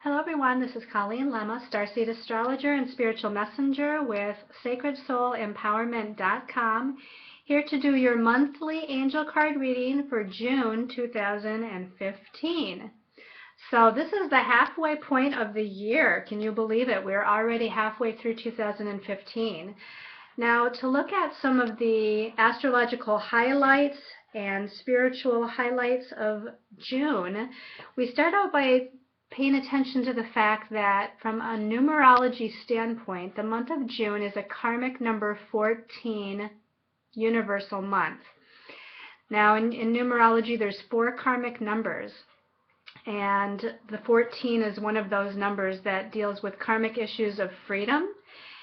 Hello everyone, this is Colleen Lemma, Starseed Astrologer and Spiritual Messenger with SacredSoulEmpowerment.com, here to do your monthly angel card reading for June 2015. So this is the halfway point of the year. Can you believe it? We're already halfway through 2015. Now, to look at some of the astrological highlights and spiritual highlights of June, we start out by paying attention to the fact that from a numerology standpoint, the month of June is a karmic number 14 universal month. Now, in numerology, there's 4 karmic numbers, and the 14 is one of those numbers that deals with karmic issues of freedom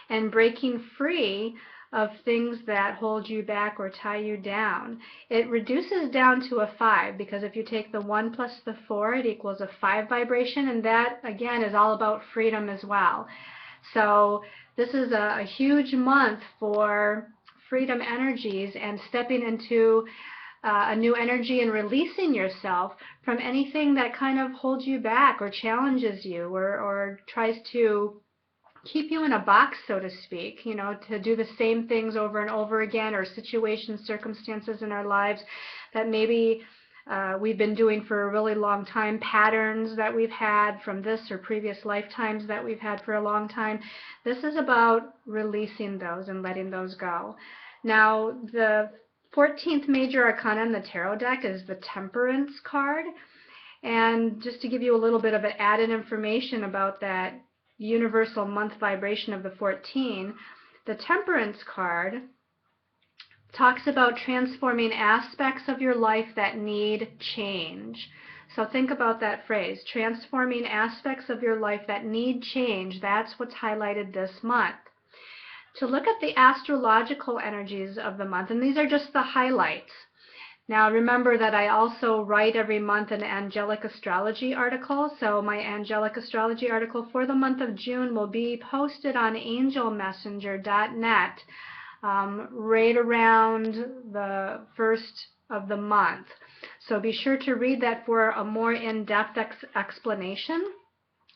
and breaking free of things that hold you back or tie you down. It reduces down to a 5, because if you take the 1 plus the 4, it equals a 5 vibration, and that again is all about freedom as well. So this is a huge month for freedom energies and stepping into a new energy and releasing yourself from anything that kind of holds you back or challenges you or tries to keep you in a box, so to speak, to do the same things over and over again, or situations, circumstances in our lives that maybe we've been doing for a really long time, patterns that we've had from this or previous lifetimes that we've had for a long time. This is about releasing those and letting those go. Now, the 14th major arcana in the tarot deck is the Temperance card. And just to give you a little bit of added information about that universal month vibration of the 14, the Temperance card talks about transforming aspects of your life that need change. So think about that phrase, transforming aspects of your life that need change. That's what's highlighted this month. To look at the astrological energies of the month, and these are just the highlights. Now remember that I also write every month an angelic astrology article, so my angelic astrology article for the month of June will be posted on angelmessenger.net right around the first of the month. So be sure to read that for a more in-depth explanation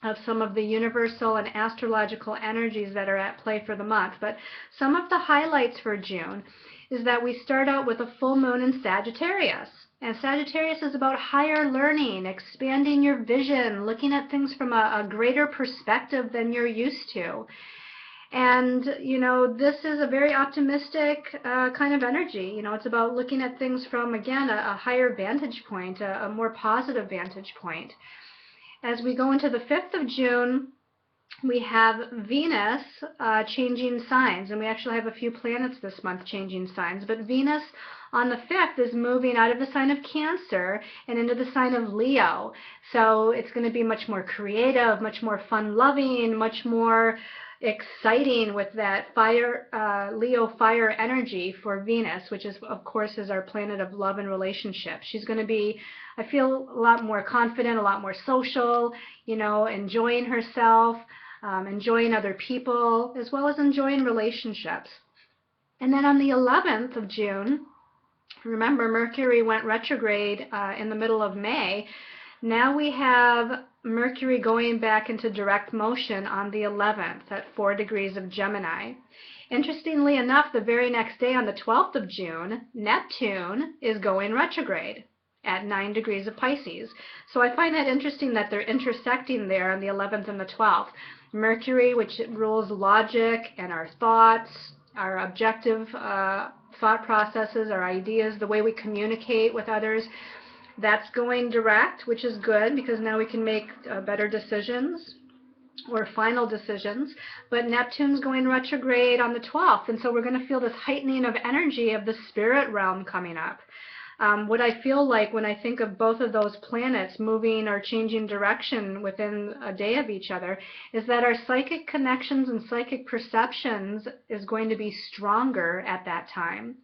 of some of the universal and astrological energies that are at play for the month. But some of the highlights for June is that we start out with a full moon in Sagittarius. And Sagittarius is about higher learning, expanding your vision, looking at things from a greater perspective than you're used to. And, this is a very optimistic kind of energy. It's about looking at things from, again, a higher vantage point, a more positive vantage point. As we go into the 5th of June, we have Venus changing signs, and we actually have a few planets this month changing signs. But Venus on the 5th is moving out of the sign of Cancer and into the sign of Leo. So it's going to be much more creative, much more fun-loving, much more exciting with that fire, Leo fire energy for Venus, which is, of course, is our planet of love and relationship. She's going to be, I feel, a lot more confident, a lot more social, enjoying herself, enjoying other people, as well as enjoying relationships. And then on the 11th of June, remember Mercury went retrograde in the middle of May. Now we have Mercury going back into direct motion on the 11th at 4 degrees of Gemini. Interestingly enough, the very next day on the 12th of June, Neptune is going retrograde at 9 degrees of Pisces. So I find that interesting that they're intersecting there on the 11th and the 12th. Mercury, which rules logic and our thoughts, our objective thought processes, our ideas, the way we communicate with others, that's going direct, which is good because now we can make better decisions or final decisions. But Neptune's going retrograde on the 12th, and so we're going to feel this heightening of energy of the spirit realm coming up. What I feel like when I think of both of those planets moving or changing direction within a day of each other is that our psychic connections and psychic perceptions is going to be stronger at that time.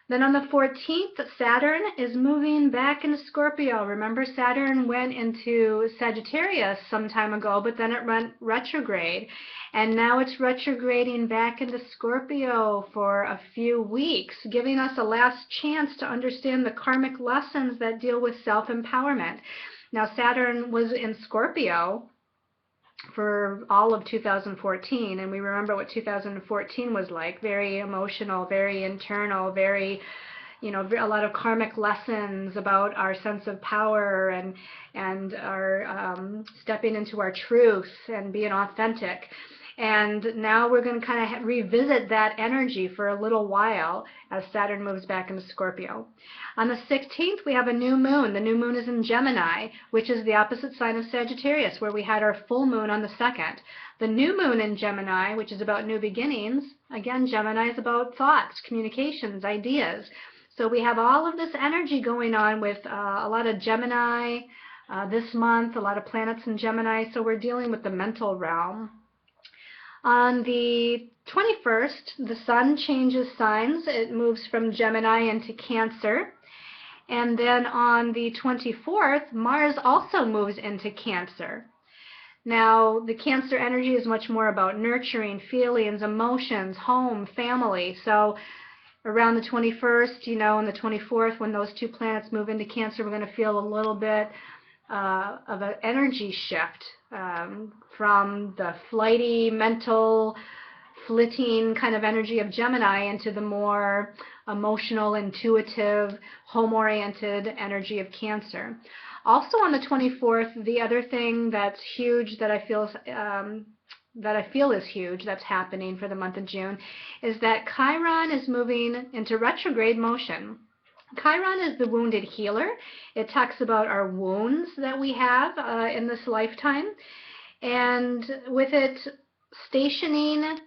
Then on the 14th, Saturn is moving back into Scorpio. Remember, Saturn went into Sagittarius some time ago, but then it went retrograde. And now it's retrograding back into Scorpio for a few weeks, giving us a last chance to understand the karmic lessons that deal with self-empowerment. Now, Saturn was in Scorpio for all of 2014, and we remember what 2014 was like. Very emotional, very internal, very, a lot of karmic lessons about our sense of power and our stepping into our truth and being authentic. And now we're going to kind of revisit that energy for a little while as Saturn moves back into Scorpio. On the 16th, we have a new moon. The new moon is in Gemini, which is the opposite sign of Sagittarius, where we had our full moon on the 2nd. The new moon in Gemini, which is about new beginnings, again, Gemini is about thoughts, communications, ideas. So we have all of this energy going on with a lot of Gemini this month, a lot of planets in Gemini, so we're dealing with the mental realm. On the 21st, the sun changes signs. It moves from Gemini into Cancer. And then on the 24th, Mars also moves into Cancer. Now, the Cancer energy is much more about nurturing, feelings, emotions, home, family. So around the 21st, and the 24th, when those two planets move into Cancer, we're going to feel a little bit of an energy shift from the flighty, mental, flitting kind of energy of Gemini into the more emotional, intuitive, home-oriented energy of Cancer. Also on the 24th, the other thing that's huge that I feel is huge that's happening for the month of June is that Chiron is moving into retrograde motion. Chiron is the wounded healer. It talks about our wounds that we have in this lifetime. And with it stationing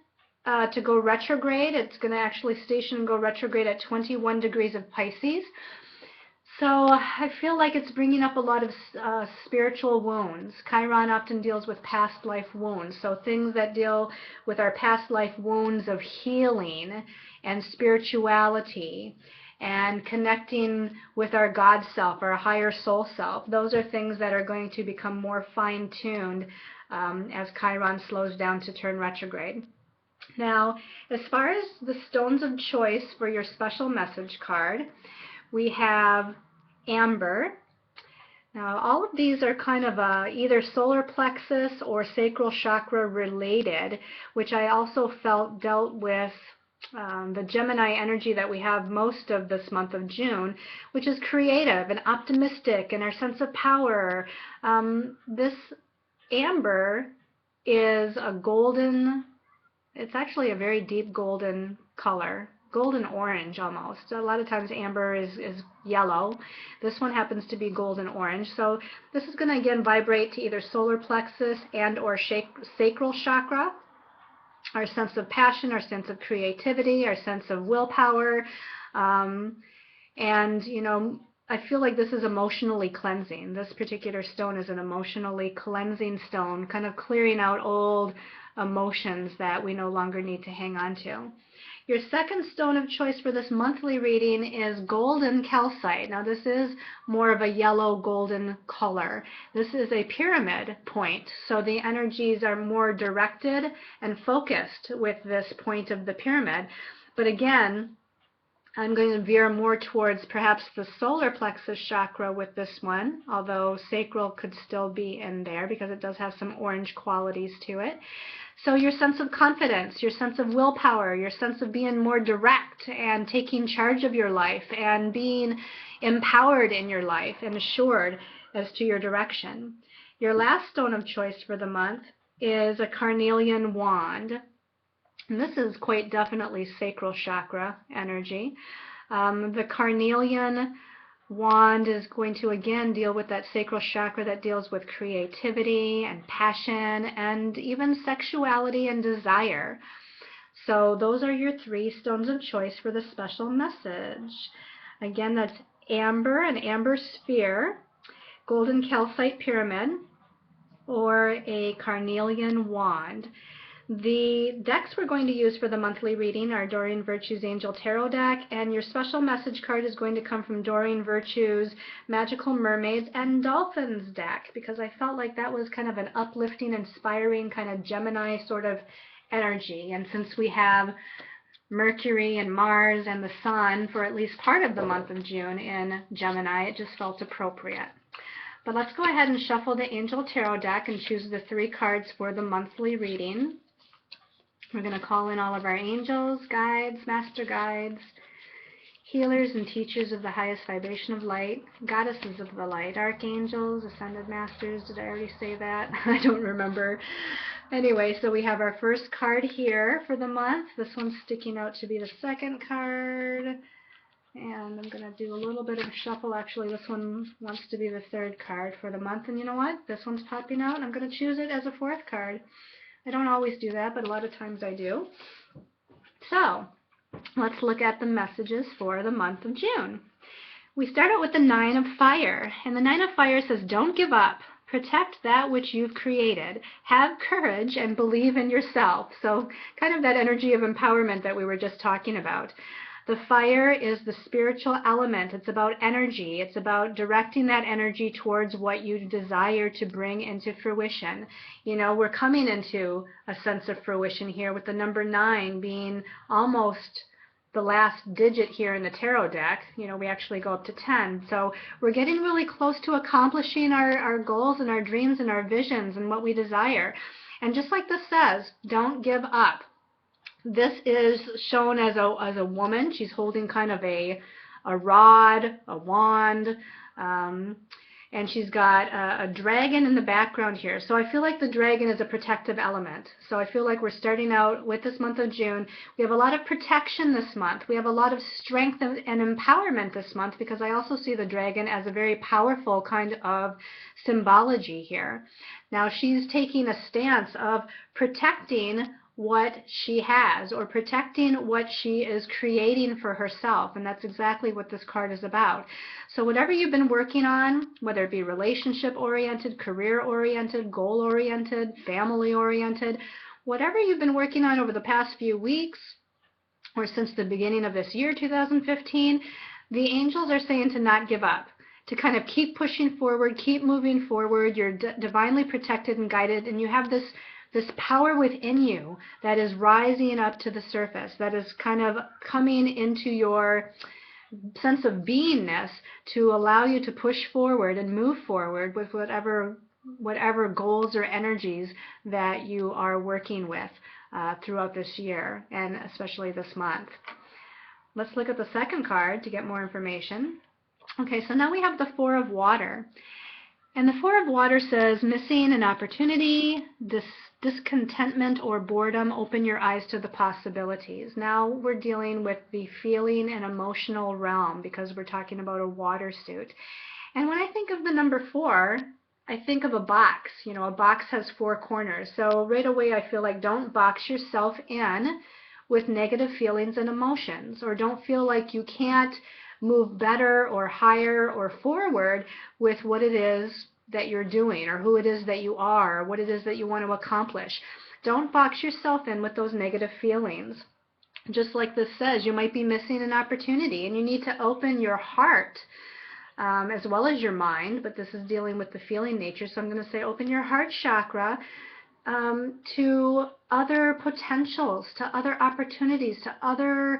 to go retrograde, it's going to actually station and go retrograde at 21 degrees of Pisces. So I feel like it's bringing up a lot of spiritual wounds. Chiron often deals with past life wounds. So things that deal with our past life wounds of healing and spirituality and connecting with our God self, our higher soul self. Those are things that are going to become more fine-tuned as Chiron slows down to turn retrograde. Now, as far as the stones of choice for your special message card, we have amber. Now, all of these are kind of either solar plexus or sacral chakra related, which I also felt dealt with the Gemini energy that we have most of this month of June, which is creative and optimistic and our sense of power. This amber is a golden, it's actually a very deep golden color, golden orange almost. A lot of times amber is yellow. This one happens to be golden orange. So this is going to again vibrate to either solar plexus and or sacral chakra. Our sense of passion, our sense of creativity, our sense of willpower. And, I feel like this is emotionally cleansing. This particular stone is an emotionally cleansing stone, kind of clearing out old emotions that we no longer need to hang on to. Your second stone of choice for this monthly reading is golden calcite. Now this is more of a yellow golden color. This is a pyramid point, so the energies are more directed and focused with this point of the pyramid. But again, I'm going to veer more towards perhaps the solar plexus chakra with this one, although sacral could still be in there because it does have some orange qualities to it. So your sense of confidence, your sense of willpower, your sense of being more direct and taking charge of your life and being empowered in your life and assured as to your direction. Your last stone of choice for the month is a carnelian wand. And this is quite definitely sacral chakra energy. The carnelian wand is going to again deal with that sacral chakra that deals with creativity and passion and even sexuality and desire. So those are your three stones of choice for the special message. Again, that's amber, an amber sphere, golden calcite pyramid, or a carnelian wand. The decks we're going to use for the monthly reading are Doreen Virtue's Angel Tarot deck, and your special message card is going to come from Doreen Virtue's Magical Mermaids and Dolphins deck, because I felt like that was kind of an uplifting, inspiring kind of Gemini sort of energy. And since we have Mercury and Mars and the Sun for at least part of the month of June in Gemini, it just felt appropriate. But let's go ahead and shuffle the Angel Tarot deck and choose the 3 cards for the monthly reading. We're going to call in all of our angels, guides, master guides, healers and teachers of the highest vibration of light, goddesses of the light, archangels, ascended masters. Did I already say that? I don't remember. Anyway, so we have our first card here for the month. This one's sticking out to be the second card. And I'm going to do a little bit of a shuffle. Actually, this one wants to be the third card for the month. And you know what? This one's popping out, and I'm going to choose it as a 4th card. I don't always do that, but a lot of times I do. So let's look at the messages for the month of June. We start out with the 9 of Fire, and the 9 of Fire says, don't give up. Protect that which you've created. Have courage and believe in yourself. So kind of that energy of empowerment that we were just talking about. The fire is the spiritual element. It's about energy. It's about directing that energy towards what you desire to bring into fruition. You know, we're coming into a sense of fruition here with the number 9 being almost the last digit here in the tarot deck. You know, we actually go up to 10. So we're getting really close to accomplishing our goals and our dreams and our visions and what we desire. And just like this says, don't give up. This is shown as a woman. She's holding kind of a rod, a wand, and she's got a dragon in the background here. So I feel like the dragon is a protective element. So I feel like we're starting out with this month of June. We have a lot of protection this month. We have a lot of strength and empowerment this month, because I also see the dragon as a very powerful kind of symbology here. Now she's taking a stance of protecting what she has, or protecting what she is creating for herself, and that's exactly what this card is about. So whatever you've been working on, whether it be relationship oriented, career oriented, goal oriented, family oriented, whatever you've been working on over the past few weeks or since the beginning of this year 2015, the angels are saying to not give up, to kind of keep pushing forward, keep moving forward. You're divinely protected and guided, and you have this power within you that is rising up to the surface, that is kind of coming into your sense of beingness to allow you to push forward and move forward with whatever goals or energies that you are working with throughout this year, and especially this month. Let's look at the second card to get more information. Okay, so now we have the 4 of Water. And the 4 of Water says, missing an opportunity, discontentment or boredom, open your eyes to the possibilities. Now we're dealing with the feeling and emotional realm, because we're talking about a water suit. And when I think of the number 4, I think of a box. You know, a box has 4 corners. So right away I feel like, don't box yourself in with negative feelings and emotions, or don't feel like you can't move better or higher or forward with what it is that you're doing, or who it is that you are, or what it is that you want to accomplish. Don't box yourself in with those negative feelings. Just like this says, you might be missing an opportunity, and you need to open your heart as well as your mind, but this is dealing with the feeling nature, so I'm going to say open your heart chakra to other potentials, to other opportunities, to other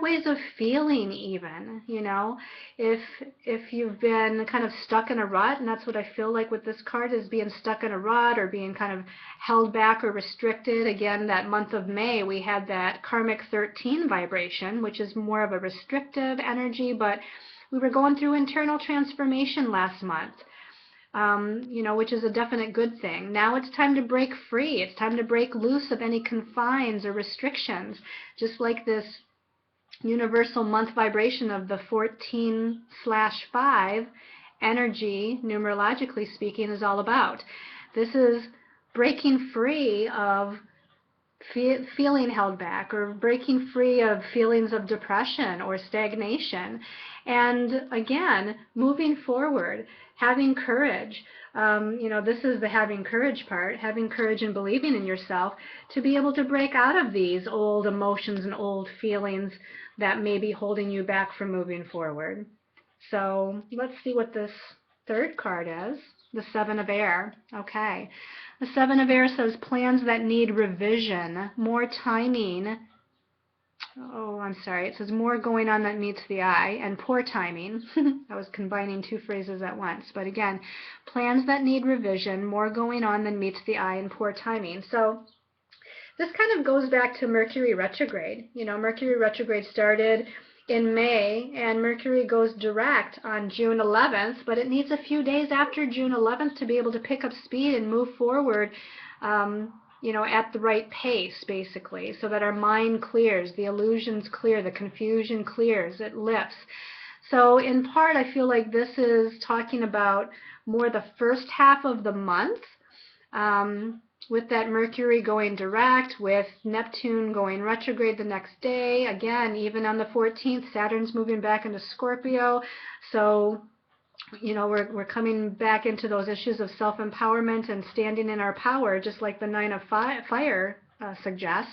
ways of feeling even. You know, if you've been kind of stuck in a rut, and that's what I feel like with this card, is being stuck in a rut or being kind of held back or restricted. Again, that month of May we had that karmic 13 vibration, which is more of a restrictive energy, but we were going through internal transformation last month. You know, which is a definite good thing. Now it's time to break free. It's time to break loose of any confines or restrictions, just like this universal month vibration of the 14/5 energy, numerologically speaking, is all about. This is breaking free of feeling held back, or breaking free of feelings of depression or stagnation, and again, moving forward, having courage. You know, this is the having courage part, having courage and believing in yourself to be able to break out of these old emotions and old feelings that may be holding you back from moving forward. So let's see what this third card is, the 7 of Air. Okay, the 7 of Air says plans that need revision, more timing oh, I'm sorry, it says more going on than meets the eye, and poor timing. I was combining two phrases at once. But again, plans that need revision, more going on than meets the eye, and poor timing. So this kind of goes back to Mercury retrograde. You know, Mercury retrograde started in May, and Mercury goes direct on June 11th, but it needs a few days after June 11th to be able to pick up speed and move forward, you know, at the right pace, basically, so that our mind clears, the illusions clear, the confusion clears, it lifts. So in part, I feel like this is talking about more the first half of the month, with that Mercury going direct, with Neptune going retrograde the next day. Again, even on the 14th, Saturn's moving back into Scorpio. So, you know, we're coming back into those issues of self-empowerment and standing in our power, just like the Nine of Fire suggests.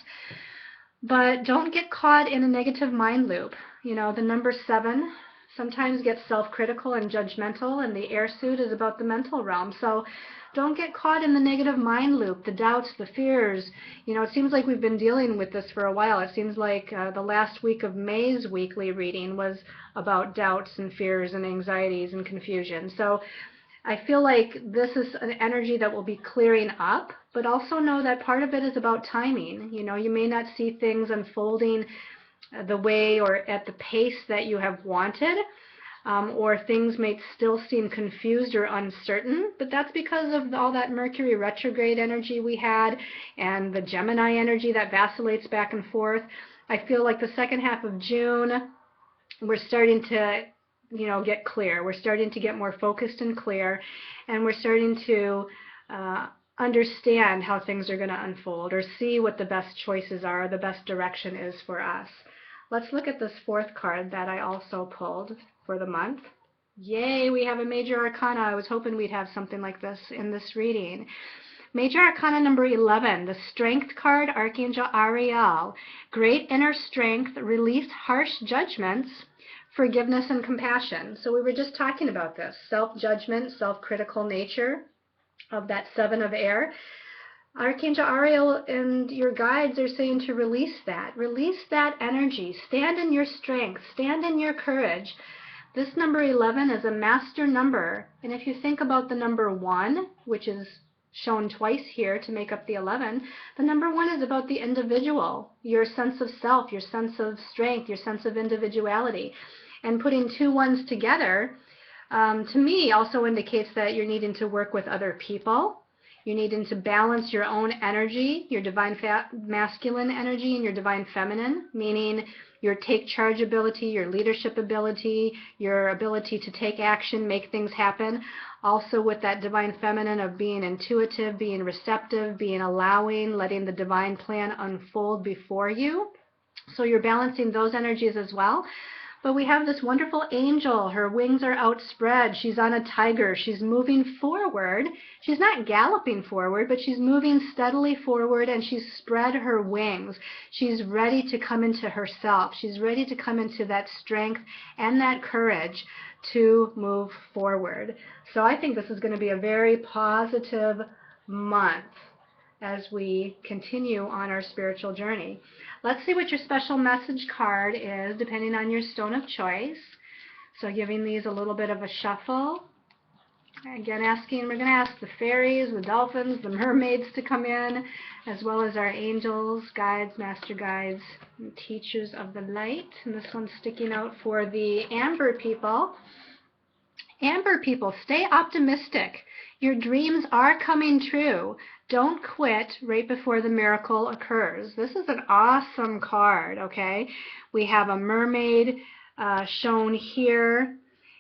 But don't get caught in a negative mind loop. You know, the number 7 sometimes gets self-critical and judgmental, and the air suit is about the mental realm. So don't get caught in the negative mind loop, the doubts, the fears. You know, it seems like we've been dealing with this for a while. It seems like the last week of May's weekly reading was about doubts and fears and anxieties and confusion. So I feel like this is an energy that will be clearing up, but also know that part of it is about timing. You know, you may not see things unfolding the way or at the pace that you have wanted, or things may still seem confused or uncertain, but that's because of all that Mercury retrograde energy we had and the Gemini energy that vacillates back and forth. I feel like the second half of June, we're starting to, you know, get clear. We're starting to get more focused and clear, and we're starting to understand how things are going to unfold, or see what the best choices are, the best direction is for us. Let's look at this fourth card that I also pulled for the month. Yay, we have a Major Arcana. I was hoping we'd have something like this in this reading. Major Arcana number 11, the Strength card, Archangel Ariel. Great inner strength, release harsh judgments, forgiveness and compassion. So we were just talking about this, self-judgment, self-critical nature of that 7 of air. Archangel Ariel and your guides are saying to release that energy. Stand in your strength, stand in your courage. This number 11 is a master number, and if you think about the number 1, which is shown twice here to make up the 11, the number 1 is about the individual, your sense of self, your sense of strength, your sense of individuality. And putting 2 1s together, to me, also indicates that you're needing to work with other people. You're needing to balance your own energy, your divine masculine energy and your divine feminine, meaning your take charge ability, your leadership ability, your ability to take action, make things happen. Also with that divine feminine of being intuitive, being receptive, being allowing, letting the divine plan unfold before you. So you're balancing those energies as well. But we have this wonderful angel. Her wings are outspread. She's on a tiger. She's moving forward. She's not galloping forward, but she's moving steadily forward, and she's spread her wings. She's ready to come into herself. She's ready to come into that strength and that courage to move forward. So I think this is going to be a very positive month as we continue on our spiritual journey. Let's see what your special message card is, depending on your stone of choice. So giving these a little bit of a shuffle. Again, we're going to ask the fairies, the dolphins, the mermaids to come in, as well as our angels, guides, master guides, and teachers of the light. And this one's sticking out for the Amber people. Amber people, stay optimistic. Your dreams are coming true. Don't quit right before the miracle occurs. This is an awesome card, okay? We have a mermaid shown here,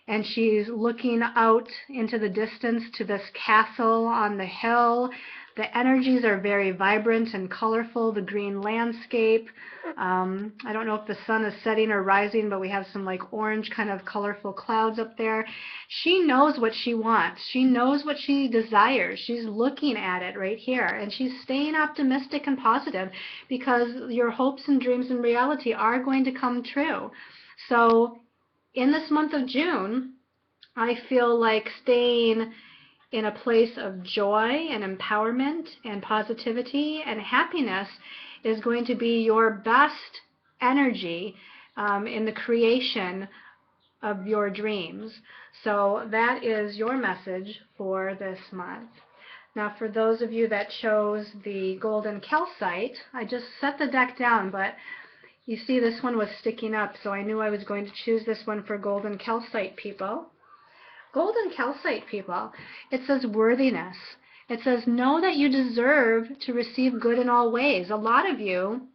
and she's looking out into the distance to this castle on the hill. The energies are very vibrant and colorful, the green landscape. I don't know if the sun is setting or rising, but we have some like orange kind of colorful clouds up there. She knows what she wants. She knows what she desires. She's looking at it right here, and she's staying optimistic and positive because your hopes and dreams and reality are going to come true. So in this month of June, I feel like staying in a place of joy and empowerment and positivity and happiness is going to be your best energy in the creation of your dreams. So that is your message for this month. Now, for those of you that chose the golden calcite, I just set the deck down, but you see this one was sticking up, so I knew I was going to choose this one for golden calcite people. Golden calcite people, it says worthiness. It says know that you deserve to receive good in all ways. A lot of you,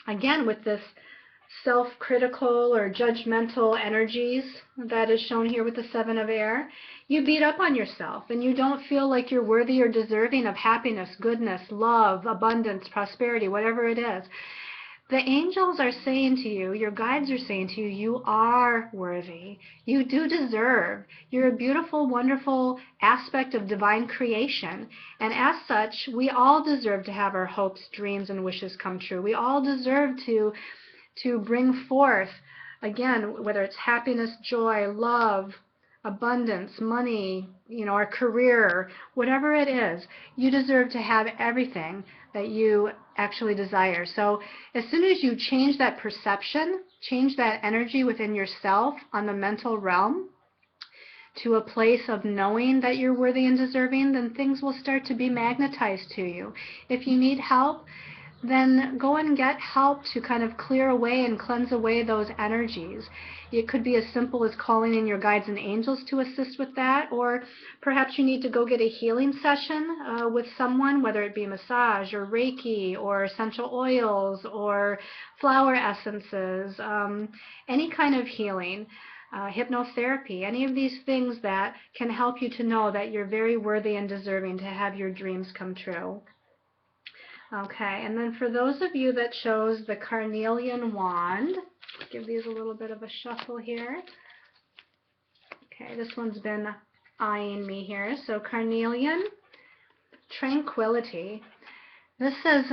again, with this self-critical or judgmental energies that is shown here with the Seven of Air, you beat up on yourself and you don't feel like you're worthy or deserving of happiness, goodness, love, abundance, prosperity, whatever it is. The angels are saying to you, your guides are saying to you, you are worthy. You do deserve. You're a beautiful, wonderful aspect of divine creation. And as such, we all deserve to have our hopes, dreams, and wishes come true. We all deserve to bring forth, again, whether it's happiness, joy, love, abundance, money, our career, whatever it is, you deserve to have everything that you actually desire. So as soon as you change that perception, change that energy within yourself on the mental realm to a place of knowing that you're worthy and deserving, then things will start to be magnetized to you. If you need help, then go and get help to kind of clear away and cleanse away those energies. It could be as simple as calling in your guides and angels to assist with that, or perhaps you need to go get a healing session with someone, whether it be massage or Reiki or essential oils or flower essences, any kind of healing, hypnotherapy, any of these things that can help you to know that you're very worthy and deserving to have your dreams come true. Okay, and then for those of you that chose the carnelian wand, let's give these a little bit of a shuffle here. Okay, this one's been eyeing me here. So carnelian, tranquility. This says,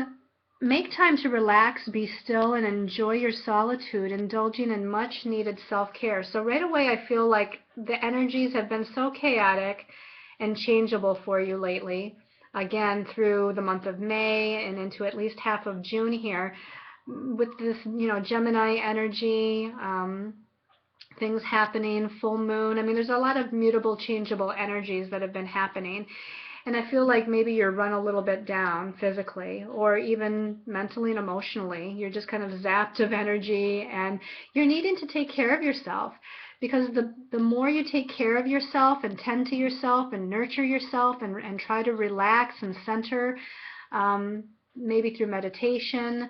make time to relax, be still, and enjoy your solitude, indulging in much needed self-care. So right away I feel like the energies have been so chaotic and changeable for you lately. Again, through the month of May and into at least half of June here, with this, Gemini energy, things happening, full moon. I mean, there's a lot of mutable, changeable energies that have been happening. And I feel like maybe you're run a little bit down physically or even mentally and emotionally. You're just kind of zapped of energy and you're needing to take care of yourself. Because the more you take care of yourself and tend to yourself and nurture yourself and try to relax and center, maybe through meditation,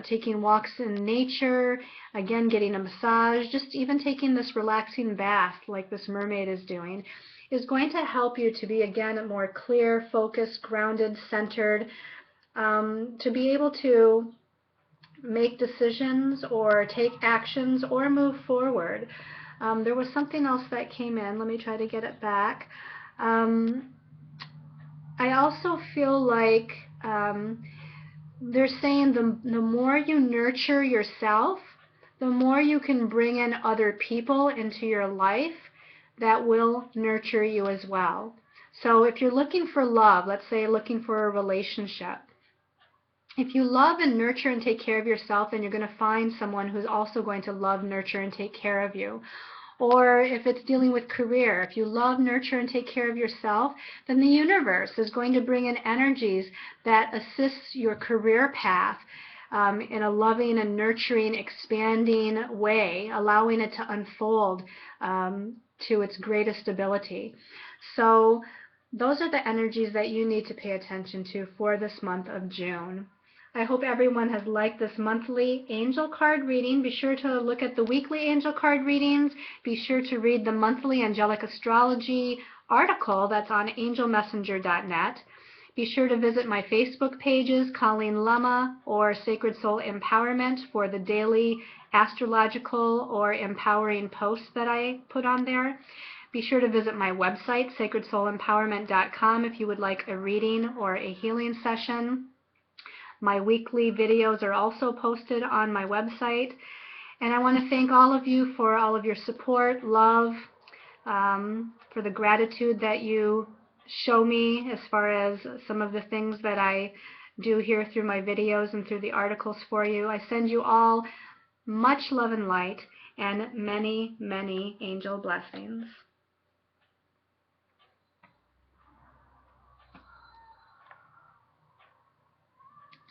taking walks in nature, again, getting a massage, just even taking this relaxing bath like this mermaid is doing, is going to help you to be, again, more clear, focused, grounded, centered, to be able to make decisions or take actions or move forward. There was something else that came in. Let me try to get it back. I also feel like they're saying the more you nurture yourself, the more you can bring in other people into your life that will nurture you as well. So if you're looking for love, let's say looking for a relationship, if you love and nurture and take care of yourself, then you're going to find someone who's also going to love, nurture, and take care of you. Or if it's dealing with career, if you love, nurture, and take care of yourself, then the universe is going to bring in energies that assist your career path in a loving and nurturing, expanding way, allowing it to unfold to its greatest ability. So those are the energies that you need to pay attention to for this month of June. I hope everyone has liked this monthly angel card reading. Be sure to look at the weekly angel card readings. Be sure to read the monthly angelic astrology article that's on angelmessenger.net. Be sure to visit my Facebook pages, Colleen Lema or Sacred Soul Empowerment, for the daily astrological or empowering posts that I put on there. Be sure to visit my website, sacredsoulempowerment.com, if you would like a reading or a healing session. My weekly videos are also posted on my website. And I want to thank all of you for all of your support, love, for the gratitude that you show me as far as some of the things that I do here through my videos and through the articles for you. I send you all much love and light and many, many angel blessings.